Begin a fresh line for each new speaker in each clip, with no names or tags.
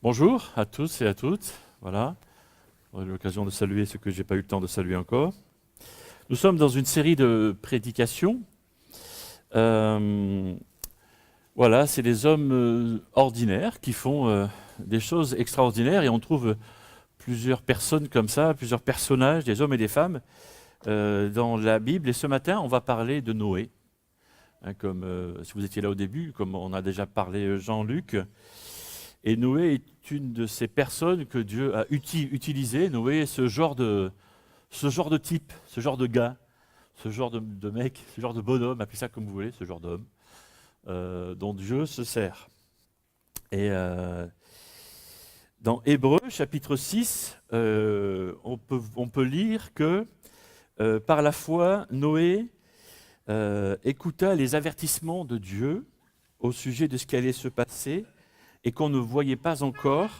Bonjour à tous et à toutes. Voilà, j'aurai l'occasion de saluer ceux que je n'ai pas eu le temps de saluer encore. Nous sommes dans une série de prédications. Euh, voilà, c'est des hommes ordinaires qui font des choses extraordinaires et on trouve plusieurs personnes comme ça, plusieurs personnages, des hommes et des femmes dans la Bible. Et ce matin, on va parler de Noé. Hein, comme si vous étiez là au début, comme on a déjà parlé Jean-Luc. Et Noé est une de ces personnes que Dieu a utilisées. Noé est ce genre de type, ce genre de gars, ce genre de mec, ce genre de bonhomme, appelez ça comme vous voulez, ce genre d'homme, dont Dieu se sert. Et dans Hébreux, chapitre 6, on peut lire que par la foi, Noé écouta les avertissements de Dieu au sujet de ce qui allait se passer et qu'on ne voyait pas encore.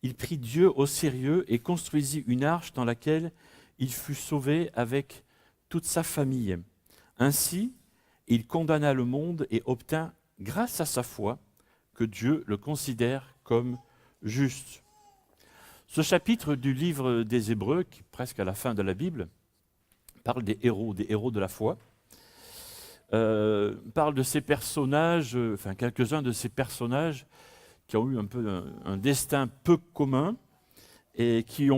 Il prit Dieu au sérieux et construisit une arche dans laquelle il fut sauvé avec toute sa famille. Ainsi, il condamna le monde et obtint, grâce à sa foi, que Dieu le considère comme juste. Ce chapitre du livre des Hébreux, qui est presque à la fin de la Bible, parle des héros de la foi, parle de ces personnages, quelques-uns de ces personnages qui ont eu un peu un destin peu commun et qui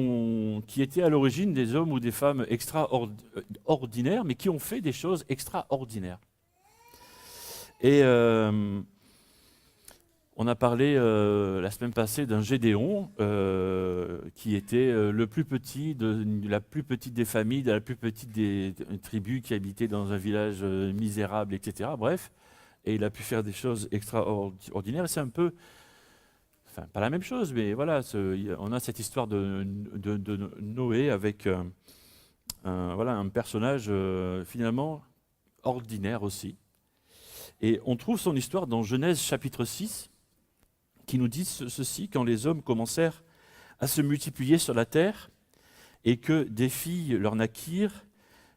étaient à l'origine des hommes ou des femmes extraordinaires, mais qui ont fait des choses extraordinaires. Et on a parlé la semaine passée d'un Gédéon qui était le plus petit de la plus petite des familles, de la plus petite des tribus qui habitait dans un village misérable, etc. Bref, et il a pu faire des choses extraordinaires. C'est un peu, enfin pas la même chose, mais voilà, on a cette histoire de Noé avec un personnage finalement ordinaire aussi. Et on trouve son histoire dans Genèse chapitre 6, qui nous dit ceci: quand les hommes commencèrent à se multiplier sur la terre et que des filles leur naquirent,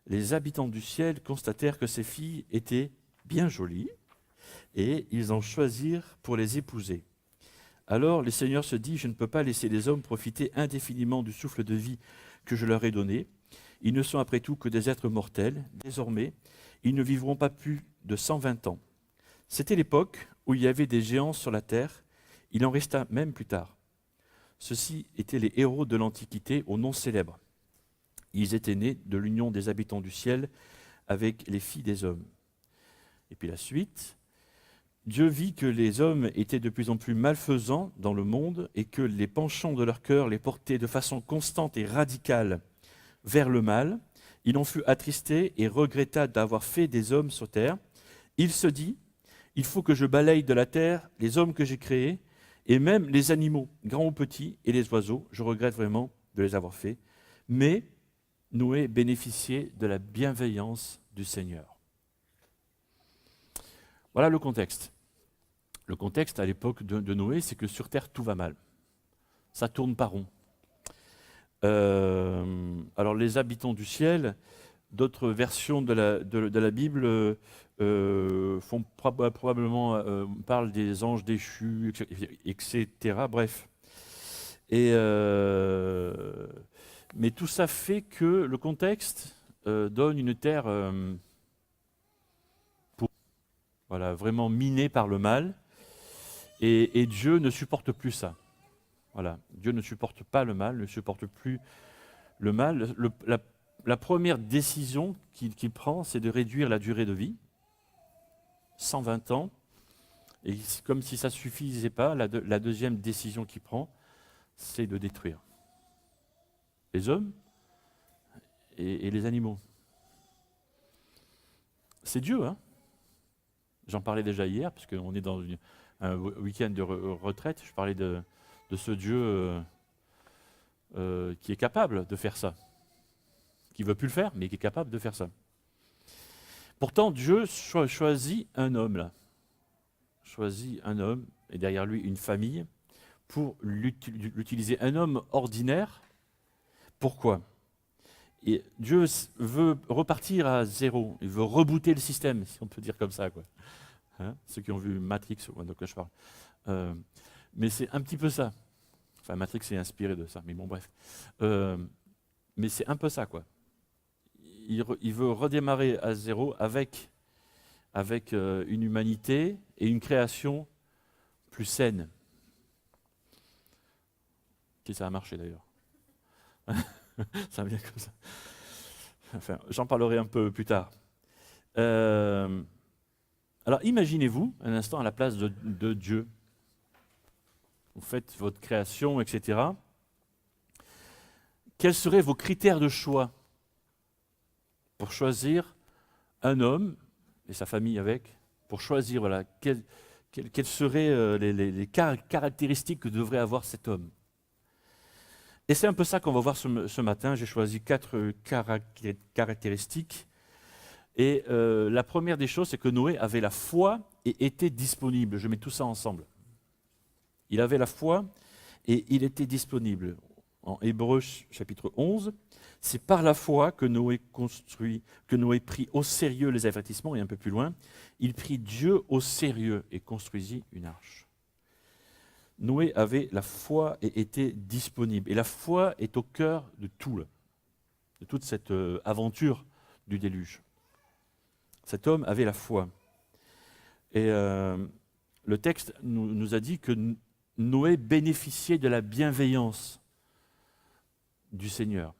les habitants du ciel constatèrent que ces filles étaient bien jolies et ils en choisirent pour les épouser. Alors le Seigneur se dit: je ne peux pas laisser les hommes profiter indéfiniment du souffle de vie que je leur ai donné. Ils ne sont après tout que des êtres mortels. Désormais, ils ne vivront pas plus de 120 ans. C'était l'époque où il y avait des géants sur la terre. Il en resta même plus tard. Ceux-ci étaient les héros de l'Antiquité aux noms célèbres. Ils étaient nés de l'union des habitants du ciel avec les filles des hommes. Et puis la suite: Dieu vit que les hommes étaient de plus en plus malfaisants dans le monde et que les penchants de leur cœur les portaient de façon constante et radicale vers le mal. Il en fut attristé et regretta d'avoir fait des hommes sur terre. Il se dit: il faut que je balaye de la terre les hommes que j'ai créés, et même les animaux, grands ou petits, et les oiseaux. Je regrette vraiment de les avoir faits. Mais Noé bénéficiait de la bienveillance du Seigneur. Voilà le contexte. Le contexte à l'époque de Noé, c'est que sur terre, tout va mal. Ça tourne pas rond. Alors les habitants du ciel, d'autres versions de la Bible font probablement parlent des anges déchus, etc. Bref. Et mais tout ça fait que le contexte donne une terre voilà, vraiment minée par le mal, et Dieu ne supporte plus ça. Voilà, Dieu ne supporte pas le mal, ne supporte plus le mal. La première décision qu'il prend, c'est de réduire la durée de vie, 120 ans, et comme si ça ne suffisait pas, la deuxième décision qu'il prend, c'est de détruire les hommes et les animaux. C'est Dieu, hein. J'en parlais déjà hier, parce qu'on est dans un week-end de retraite. Je parlais de ce Dieu qui est capable de faire ça, qui ne veut plus le faire, mais qui est capable de faire ça. Pourtant, Dieu choisit un homme, là. Choisit un homme, et derrière lui une famille, pour l'utiliser. Un homme ordinaire. Pourquoi? Et Dieu veut repartir à zéro. Il veut rebooter le système, si on peut dire comme ça, quoi. Hein, ceux qui ont vu Matrix, de quoi je parle. Mais c'est un petit peu ça. Enfin, Matrix est inspiré de ça, mais bon, bref. Mais c'est un peu ça, quoi. Il veut redémarrer à zéro avec une humanité et une création plus saine. Si ça a marché d'ailleurs. Ça vient comme ça. Enfin, j'en parlerai un peu plus tard. Alors imaginez-vous un instant à la place de Dieu. Vous faites votre création, etc. Quels seraient vos critères de choix pour choisir un homme et sa famille avec, pour choisir voilà, quelles seraient les caractéristiques que devrait avoir cet homme. Et c'est un peu ça qu'on va voir ce matin. J'ai choisi 4 caractéristiques. Et la première des choses, c'est que Noé avait la foi et était disponible. Je mets tout ça ensemble. Il avait la foi et il était disponible. En Hébreux chapitre 11, c'est par la foi que Noé prit au sérieux les avertissements, et un peu plus loin, il prit Dieu au sérieux et construisit une arche. Noé avait la foi et était disponible. Et la foi est au cœur de toute cette aventure du déluge. Cet homme avait la foi. Et le texte nous a dit que Noé bénéficiait de la bienveillance du Seigneur.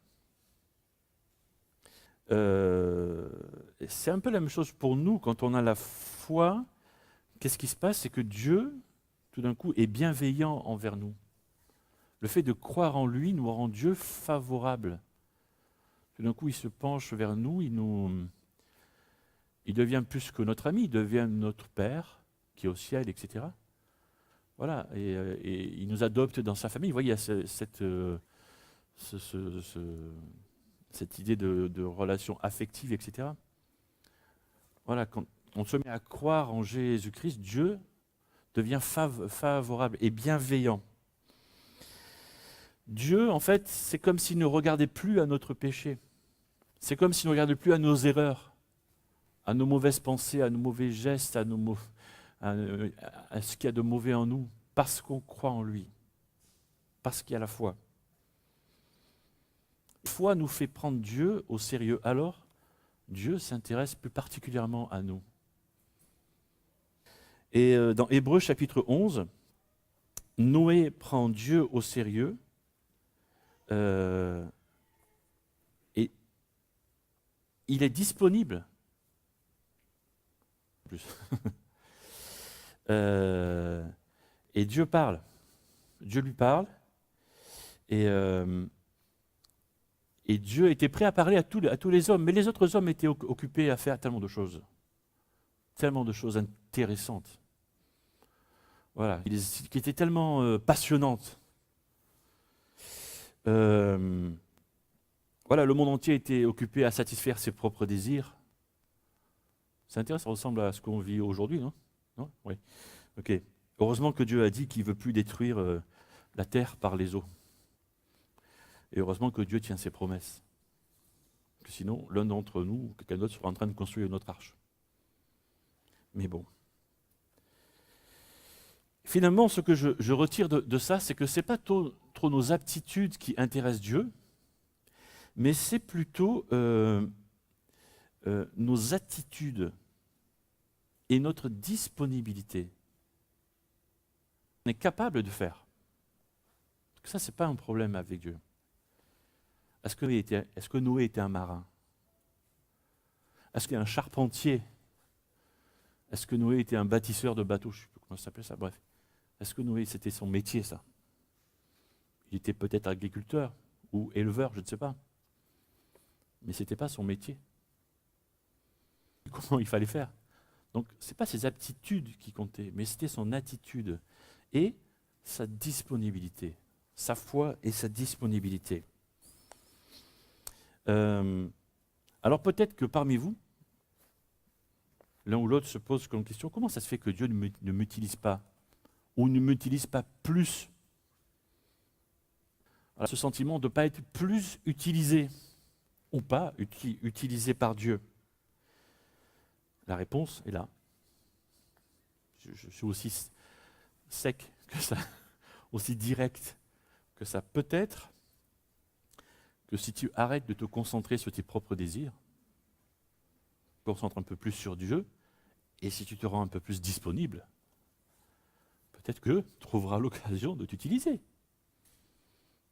C'est un peu la même chose pour nous. Quand on a la foi, qu'est-ce qui se passe? C'est que Dieu, tout d'un coup, est bienveillant envers nous. Le fait de croire en lui nous rend Dieu favorable. Tout d'un coup, il se penche vers nous, il devient plus que notre ami, il devient notre Père, qui est au ciel, etc. Voilà, et il nous adopte dans sa famille. Vous voyez, il y a cette idée de relation affective, etc. Voilà, quand on se met à croire en Jésus-Christ, Dieu devient favorable et bienveillant. Dieu, en fait, c'est comme s'il ne regardait plus à notre péché. C'est comme s'il ne regardait plus à nos erreurs, à nos mauvaises pensées, à nos mauvais gestes, à ce qu'il y a de mauvais en nous, parce qu'on croit en lui, parce qu'il y a la foi. La foi nous fait prendre Dieu au sérieux. Alors, Dieu s'intéresse plus particulièrement à nous. Et dans Hébreux chapitre 11, Noé prend Dieu au sérieux et il est disponible. Et Dieu parle. Dieu lui parle. Et Dieu était prêt à parler à tous les hommes. Mais les autres hommes étaient occupés à faire tellement de choses intéressantes. Voilà, qui étaient tellement passionnantes. Voilà, le monde entier était occupé à satisfaire ses propres désirs. C'est intéressant, ça ressemble à ce qu'on vit aujourd'hui, non? Non? Oui. Ok. Heureusement que Dieu a dit qu'il ne veut plus détruire la terre par les eaux. Et heureusement que Dieu tient ses promesses. Que sinon, l'un d'entre nous ou quelqu'un d'autre sera en train de construire une autre arche. Mais bon. Finalement, ce que je retire de ça, c'est que ce n'est pas trop nos aptitudes qui intéressent Dieu, mais c'est plutôt nos attitudes et notre disponibilité. On est capable de faire. Parce que ça, ce n'est pas un problème avec Dieu. Est-ce que Noé était un marin? Est-ce qu'il y a un charpentier? Est-ce que Noé était un bâtisseur de bateaux? Je ne sais plus comment ça s'appelle ça, bref. Est-ce que Noé, c'était son métier, ça? Il était peut-être agriculteur ou éleveur, je ne sais pas. Mais ce n'était pas son métier. Comment il fallait faire? Donc, ce n'est pas ses aptitudes qui comptaient, mais c'était son attitude et sa disponibilité. Sa foi et sa disponibilité. Alors peut-être que parmi vous, l'un ou l'autre se pose comme question, comment ça se fait que Dieu ne m'utilise pas ou ne m'utilise pas plus? Alors, ce sentiment de ne pas être plus utilisé ou pas utilisé par Dieu. La réponse est là. Je suis aussi sec que ça, aussi direct. que ça peut être que si tu arrêtes de te concentrer sur tes propres désirs, te concentres un peu plus sur Dieu, et si tu te rends un peu plus disponible, peut-être que tu trouveras l'occasion de t'utiliser.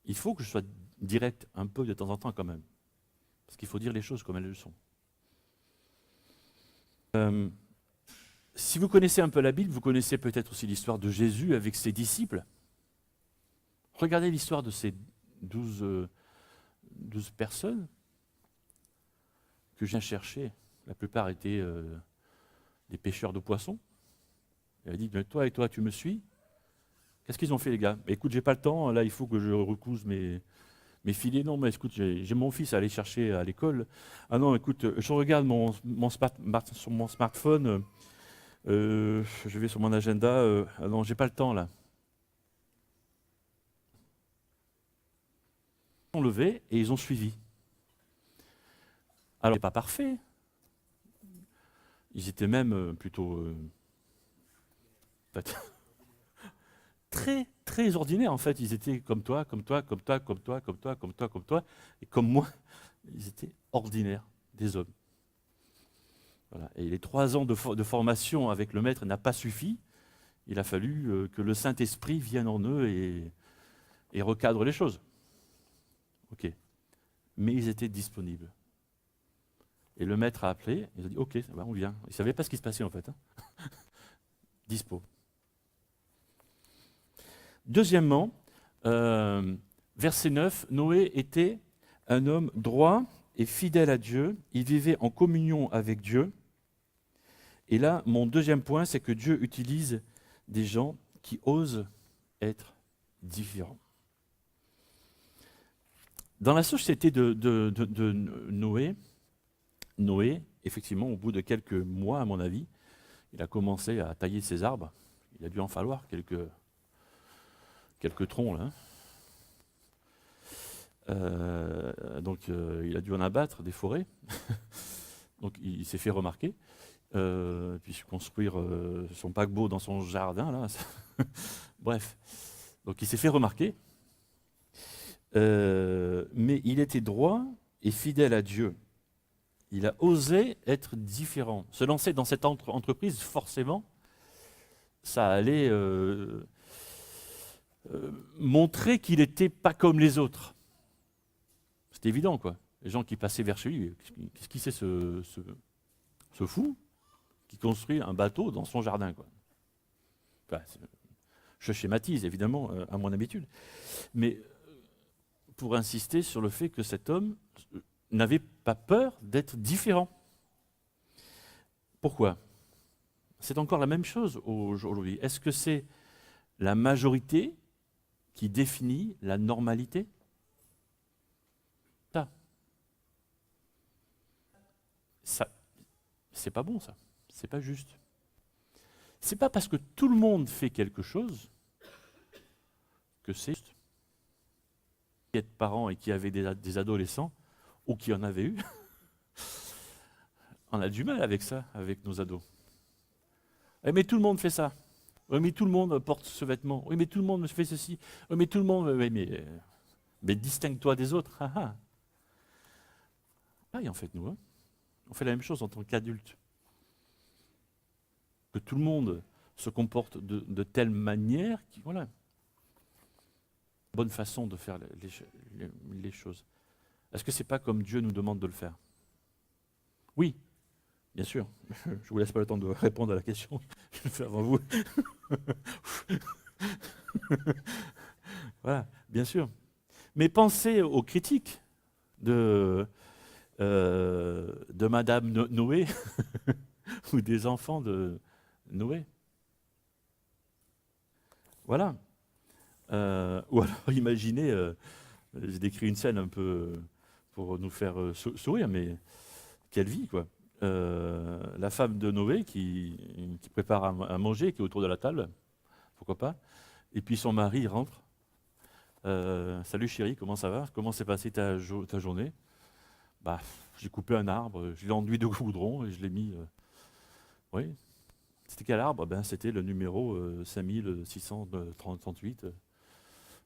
Il faut que je sois direct un peu de temps en temps quand même, parce qu'il faut dire les choses comme elles le sont. Si vous connaissez un peu la Bible, vous connaissez peut-être aussi l'histoire de Jésus avec ses disciples. Regardez l'histoire de ces 12 personnes que je viens chercher. La plupart étaient des pêcheurs de poissons. Il a dit, toi et toi, tu me suis? Qu'est-ce qu'ils ont fait, les gars? Écoute, j'ai pas le temps, là, il faut que je recouse mes filets. Non, mais écoute, j'ai mon fils à aller chercher à l'école. Ah non, écoute, je regarde sur mon smartphone, je vais sur mon agenda. Ah non, j'ai pas le temps, là. Ils sont levés et ils ont suivi. Alors, c'est pas parfait. Ils étaient même plutôt très, très ordinaires, en fait. Ils étaient comme toi, comme toi, comme toi, comme toi, comme toi, comme toi, comme toi, et comme moi. Ils étaient ordinaires, des hommes. Voilà. Et les 3 ans de formation avec le maître n'a pas suffi. Il a fallu que le Saint-Esprit vienne en eux et recadre les choses. Ok. Mais ils étaient disponibles. Et le maître a appelé, il a dit, ok, on vient. Il ne savait pas ce qui se passait en fait. Dispo. Deuxièmement, verset 9, Noé était un homme droit et fidèle à Dieu. Il vivait en communion avec Dieu. Et là, mon deuxième point, c'est que Dieu utilise des gens qui osent être différents. Dans la société de Noé, effectivement, au bout de quelques mois, à mon avis, il a commencé à tailler ses arbres. Il a dû en falloir quelques troncs, là. Donc, il a dû en abattre des forêts. Donc, il s'est fait remarquer. Puis construire son paquebot dans son jardin, là. Bref. Donc, il s'est fait remarquer. Mais il était droit et fidèle à Dieu. Il a osé être différent. Se lancer dans cette entreprise, forcément, ça allait montrer qu'il n'était pas comme les autres. C'était évident, quoi. Les gens qui passaient vers chez lui, qu'est-ce qu'il sait, ce fou qui construit un bateau dans son jardin, quoi. Enfin, je schématise, évidemment, à mon habitude. Mais pour insister sur le fait que cet homme n'avait pas peur d'être différent. Pourquoi? C'est encore la même chose aujourd'hui. Est-ce que c'est la majorité qui définit la normalité? Ça, c'est pas bon, ça. C'est pas juste. C'est pas parce que tout le monde fait quelque chose que c'est juste. Qui est parents et qui avaient des adolescents, ou qui en avaient eu, on a du mal avec ça, avec nos ados. Eh, mais tout le monde fait ça. Oui, mais tout le monde porte ce vêtement. Oui, mais tout le monde fait ceci. Oui, mais tout le monde. Oui, mais distingue-toi des autres. Ah, ah. Pareil, en fait, nous. On fait la même chose en tant qu'adultes. Que tout le monde se comporte de telle manière, voilà. Bonne façon de faire les choses. Est-ce que c'est pas comme Dieu nous demande de le faire? Oui, bien sûr. Je vous laisse pas le temps de répondre à la question. Je le fais avant vous. Voilà, bien sûr. Mais pensez aux critiques de Madame Noé ou des enfants de Noé. Voilà. Ou alors imaginez, j'ai décrit une scène un peu pour nous faire sourire, mais quelle vie, quoi. La femme de Noé qui prépare à manger, qui est autour de la table, pourquoi pas, et puis son mari rentre. Salut chérie, comment ça va? Comment s'est passée ta journée? Bah, j'ai coupé un arbre, je l'ai enduit de goudron et je l'ai mis. Oui. C'était quel arbre? Ben, c'était le numéro 5638.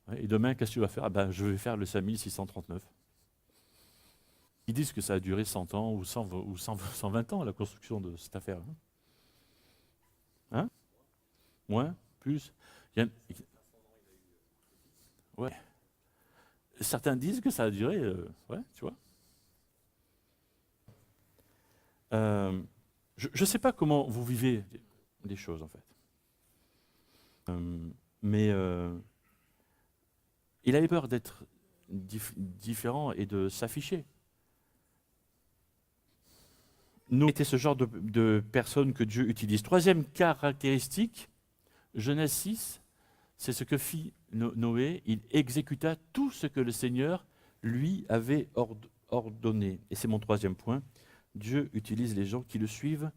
Ouais, et demain, qu'est-ce que tu vas faire? Ah ben, je vais faire le 5639. Ils disent que ça a duré 100 ans ou 120 ans, la construction de cette affaire. Hein? Moins? Plus? Il y a- Ouais. Certains disent que ça a duré, ouais, tu vois. Euh, je ne sais pas comment vous vivez les choses, en fait. Mais il avait peur d'être différent et de s'afficher. Nous, était ce genre de personnes que Dieu utilise. Troisième caractéristique, Genèse 6, c'est ce que fit Noé. Il exécuta tout ce que le Seigneur lui avait ordonné. Et c'est mon troisième point. Dieu utilise les gens qui le suivent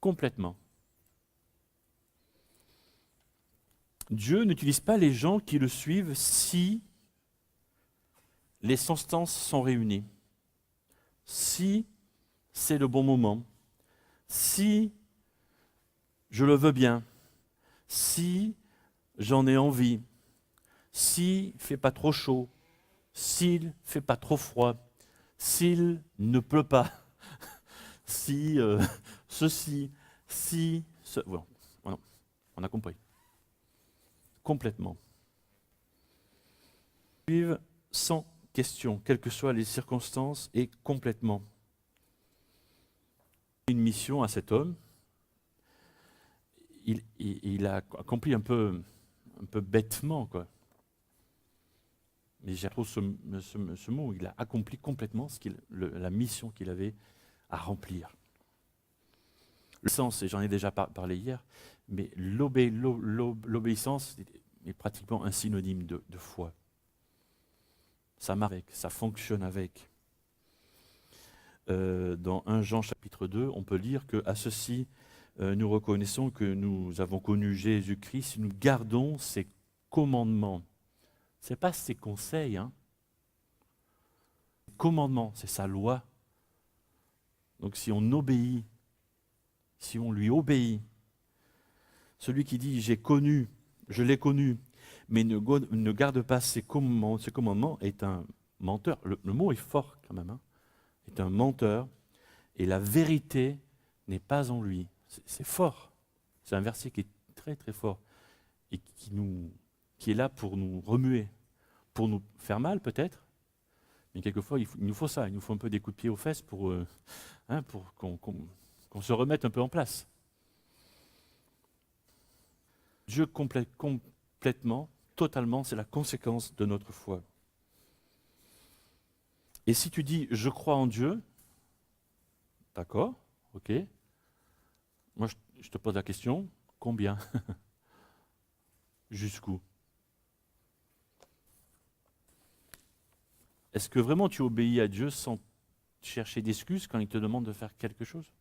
complètement. Dieu n'utilise pas les gens qui le suivent si les circonstances sont réunies, si c'est le bon moment, si je le veux bien, si j'en ai envie, s'il ne fait pas trop chaud, s'il ne fait pas trop froid, s'il ne pleut pas, si ceci, si... Voilà. Voilà. On a compris. Complètement. Suivre sans question, quelles que soient les circonstances, et complètement. Une mission à cet homme, il a accompli un peu bêtement, quoi. Mais j'ai trop ce mot, il a accompli complètement la mission qu'il avait à remplir. Le sens, et j'en ai déjà parlé hier, mais l'obéissance est pratiquement un synonyme de foi. Ça marche avec, ça fonctionne avec. Dans 1 Jean chapitre 2, on peut lire qu'à ceci, nous reconnaissons que nous avons connu Jésus-Christ si nous gardons ses commandements. Ce n'est pas ses conseils, hein. Commandements, c'est sa loi. Donc si on obéit, si on lui obéit, celui qui dit j'ai connu, je l'ai connu, mais ne garde pas ses commandements est un menteur. Le mot est fort quand même, hein. Est un menteur, et la vérité n'est pas en lui. C'est fort. C'est un verset qui est très très fort et qui est là pour nous remuer, pour nous faire mal peut-être, mais quelquefois il nous faut ça, il nous faut un peu des coups de pied aux fesses pour qu'on se remette un peu en place. Dieu complètement, totalement, c'est la conséquence de notre foi. Et si tu dis je crois en Dieu, d'accord, ok. Moi je te pose la question, combien? Jusqu'où? Est-ce que vraiment tu obéis à Dieu sans chercher d'excuses quand il te demande de faire quelque chose?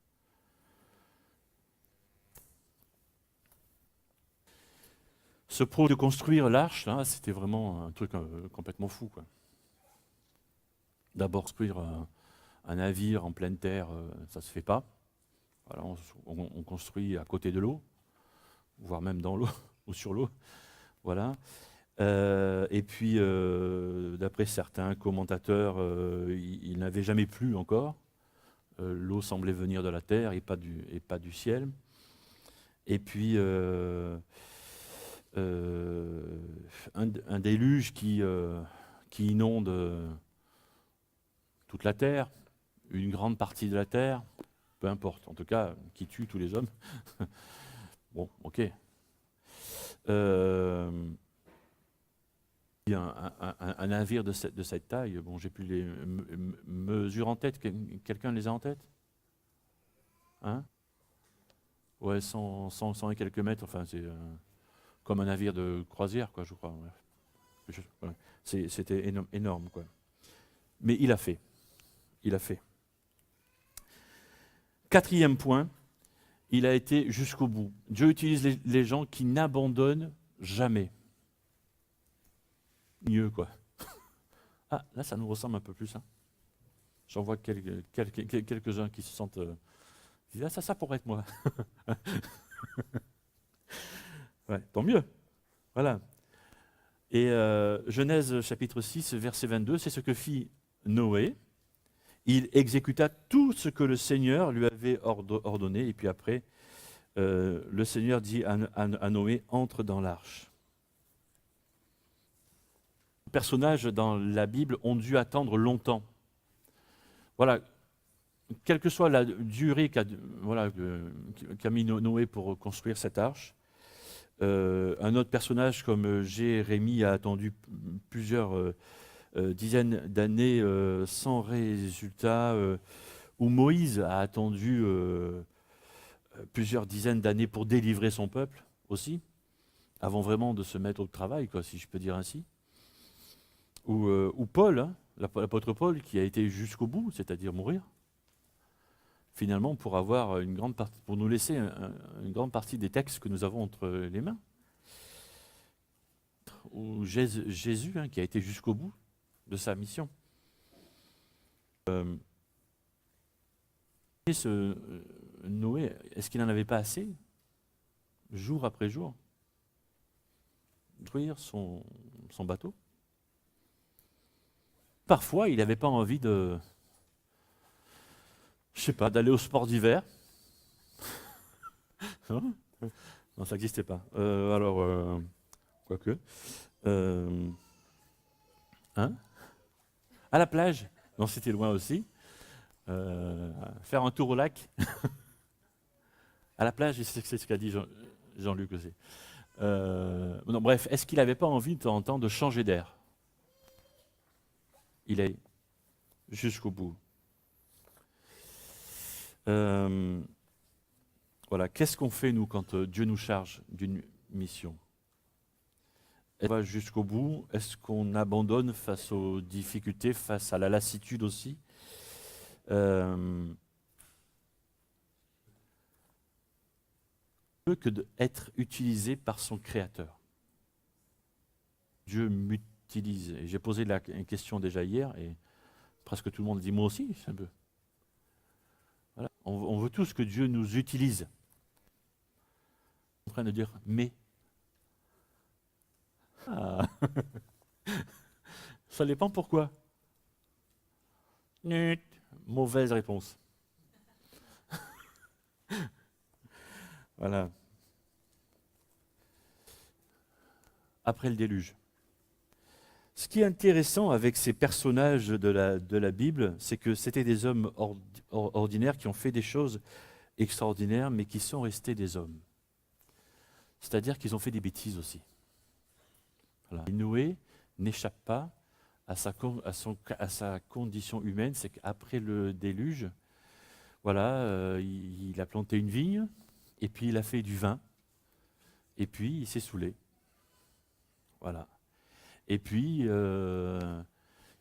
Ce projet de construire l'arche, là, c'était vraiment un truc complètement fou, quoi. D'abord, construire un navire en pleine terre, ça ne se fait pas. Voilà, on construit à côté de l'eau, voire même dans l'eau ou sur l'eau. Voilà. Et puis, d'après certains commentateurs, il n'avait jamais plu encore. L'eau semblait venir de la terre et pas du ciel. Et puis, un déluge qui inonde toute la terre, une grande partie de la terre, peu importe, en tout cas, qui tue tous les hommes. Bon, ok. Un navire de cette taille, bon, j'ai plus les mesures en tête, quelqu'un les a en tête? Hein? Ouais, 100 et quelques mètres, enfin, c'est comme un navire de croisière, quoi, je crois. Ouais. C'était énorme, quoi. Mais il a fait. Il a fait. Quatrième point, il a été jusqu'au bout. Dieu utilise les gens qui n'abandonnent jamais. Mieux, quoi. Ah, là, ça nous ressemble un peu plus. Hein. J'en vois quelques-uns qui se sentent... qui disent, ah, ça pourrait être moi. Ouais, tant mieux. Voilà. Et Genèse chapitre 6, verset 22, c'est ce que fit Noé. Il exécuta tout ce que le Seigneur lui avait ordonné. Et puis après, le Seigneur dit à Noé, entre dans l'arche. Les personnages dans la Bible ont dû attendre longtemps. Voilà, quelle que soit la durée qu'a mis Noé pour construire cette arche, un autre personnage comme Jérémie a attendu plusieurs dizaines d'années sans résultat, ou Moïse a attendu plusieurs dizaines d'années pour délivrer son peuple aussi, avant vraiment de se mettre au travail, quoi, si je peux dire ainsi. Ou Paul, hein, l'apôtre Paul, qui a été jusqu'au bout, c'est-à-dire mourir, finalement pour avoir une grande partie, pour nous laisser une grande partie des textes que nous avons entre les mains. Ou Jésus, hein, qui a été jusqu'au bout de sa mission. Noé, est-ce qu'il n'en avait pas assez, jour après jour, détruire son bateau? Parfois, il n'avait pas envie de, je sais pas, d'aller au sport d'hiver. Non, ça n'existait pas. Quoique. Hein? À la plage? Non, c'était loin aussi. Faire un tour au lac? À la plage, c'est ce qu'a dit Jean-Luc aussi. Non, bref, est-ce qu'il n'avait pas envie de temps en temps de changer d'air? Il est jusqu'au bout. Voilà, qu'est-ce qu'on fait nous quand Dieu nous charge d'une mission? Est-ce qu'on va jusqu'au bout? Est-ce qu'on abandonne face aux difficultés, face à la lassitude aussi? Que d'être utilisé par son Créateur. Dieu m'utilise. Et j'ai posé une question déjà hier et presque tout le monde dit moi aussi, c'est un peu. Voilà. On veut tous que Dieu nous utilise. On est en train de dire mais. Ah. Ça dépend pourquoi. Mauvaise réponse. Voilà. Après le déluge. Ce qui est intéressant avec ces personnages de la Bible, c'est que c'était des hommes ordinaires qui ont fait des choses extraordinaires, mais qui sont restés des hommes. C'est-à-dire qu'ils ont fait des bêtises aussi. Voilà. Et Noé n'échappe pas à sa condition humaine, c'est qu'après le déluge, voilà, il a planté une vigne, et puis il a fait du vin, et puis il s'est saoulé. Voilà. Et puis,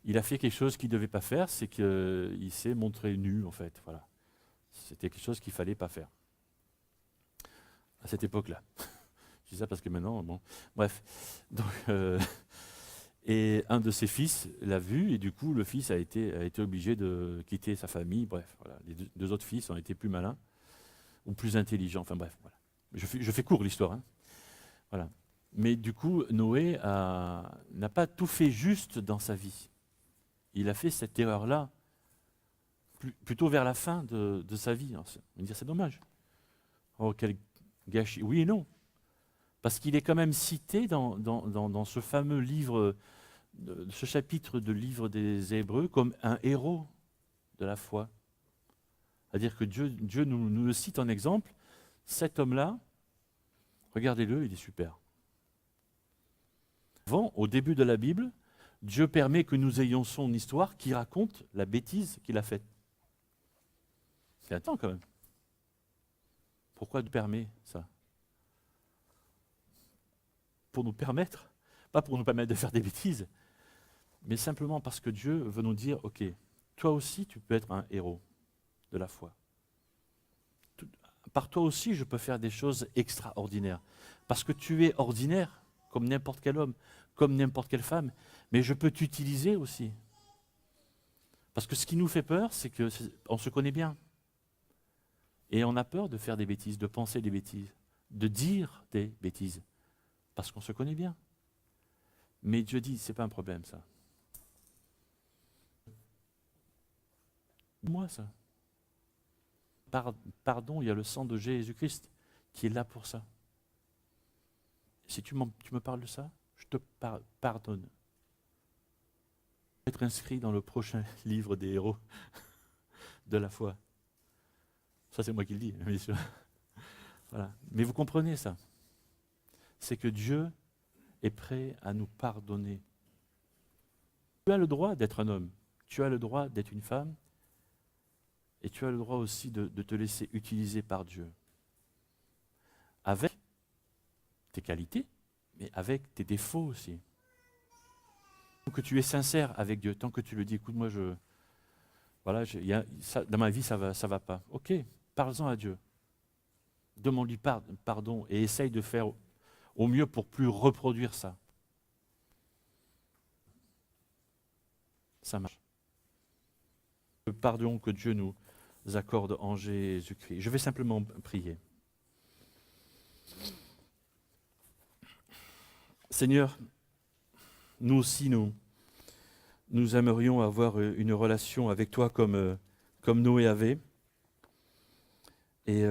il a fait quelque chose qu'il ne devait pas faire, c'est qu'il s'est montré nu, en fait. Voilà. C'était quelque chose qu'il ne fallait pas faire. À cette époque-là. Je dis ça parce que maintenant, bon. Bref. Donc, et un de ses fils l'a vu, et du coup, le fils a été obligé de quitter sa famille. Bref, voilà. Les deux autres fils ont été plus malins, ou plus intelligents. Enfin bref, voilà. Je fais court l'histoire. Hein. Voilà. Mais du coup, Noé n'a pas tout fait juste dans sa vie. Il a fait cette erreur-là plutôt vers la fin de sa vie. On va dire, c'est dommage. Oh, quel gâchis. Oui et non. Parce qu'il est quand même cité dans ce fameux livre, ce chapitre de livre des Hébreux, comme un héros de la foi. C'est-à-dire que Dieu nous le cite en exemple. Cet homme-là, regardez-le, il est super. Avant, au début de la Bible, Dieu permet que nous ayons son histoire qui raconte la bêtise qu'il a faite. C'est attends quand même. Pourquoi Dieu permet ça? Pour nous permettre, pas pour nous permettre de faire des bêtises, mais simplement parce que Dieu veut nous dire, ok, toi aussi tu peux être un héros de la foi. Par toi aussi je peux faire des choses extraordinaires. Parce que tu es ordinaire, comme n'importe quel homme, comme n'importe quelle femme, mais je peux t'utiliser aussi. Parce que ce qui nous fait peur, c'est qu'on se connaît bien. Et on a peur de faire des bêtises, de penser des bêtises, de dire des bêtises, parce qu'on se connaît bien. Mais Dieu dit, c'est pas un problème ça. Moi ça. Pardon, il y a le sang de Jésus-Christ qui est là pour ça. Si tu me parles de ça, je te pardonne. Être inscrit dans le prochain livre des héros de la foi. Ça, c'est moi qui le dis, bien sûr. Voilà. Mais vous comprenez ça. C'est que Dieu est prêt à nous pardonner. Tu as le droit d'être un homme. Tu as le droit d'être une femme. Et tu as le droit aussi de te laisser utiliser par Dieu. Avec tes qualités, mais avec tes défauts aussi. Tant que tu es sincère avec Dieu, tant que tu le dis, écoute, moi, dans ma vie, ça va pas. Ok, parle-en à Dieu. Demande-lui pardon et essaye de faire au mieux pour plus reproduire ça. Ça marche. Le pardon que Dieu nous accorde en Jésus-Christ. Je vais simplement prier. Seigneur, nous aussi, nous aimerions avoir une relation avec toi comme Noé avait. Et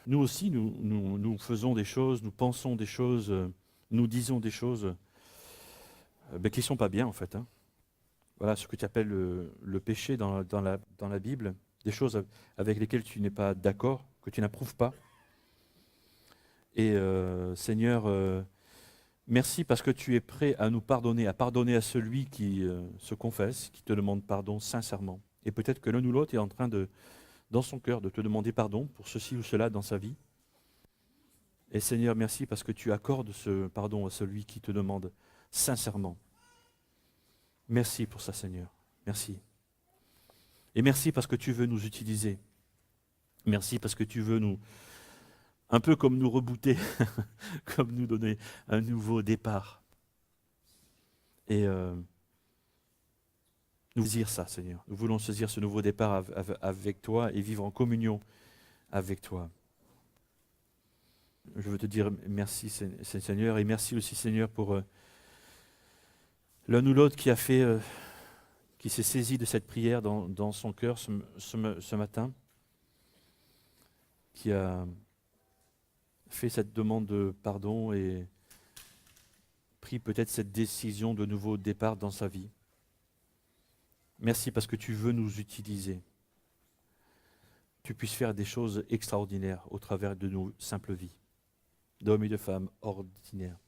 nous aussi, nous faisons des choses, nous pensons des choses, nous disons des choses qui ne sont pas bien en fait. Hein. Voilà ce que tu appelles le péché dans la Bible, des choses avec lesquelles tu n'es pas d'accord, que tu n'approuves pas. Et Seigneur, merci parce que tu es prêt à nous pardonner, à pardonner à celui qui se confesse, qui te demande pardon sincèrement. Et peut-être que l'un ou l'autre est en train dans son cœur, de te demander pardon pour ceci ou cela dans sa vie. Et Seigneur, merci parce que tu accordes ce pardon à celui qui te demande sincèrement. Merci pour ça, Seigneur. Merci. Et merci parce que tu veux nous utiliser. Merci parce que tu veux un peu comme nous rebooter, comme nous donner un nouveau départ. Et nous saisir ça, Seigneur. Nous voulons saisir ce nouveau départ avec toi et vivre en communion avec toi. Je veux te dire merci, Seigneur, et merci aussi, Seigneur, pour l'un ou l'autre qui s'est saisi de cette prière dans son cœur ce matin, qui a fait cette demande de pardon et pris peut-être cette décision de nouveau départ dans sa vie. Merci parce que tu veux nous utiliser. Tu puisses faire des choses extraordinaires au travers de nos simples vies, d'hommes et de femmes ordinaires.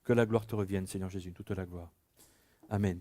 Que la gloire te revienne, Seigneur Jésus, toute la gloire. Amen.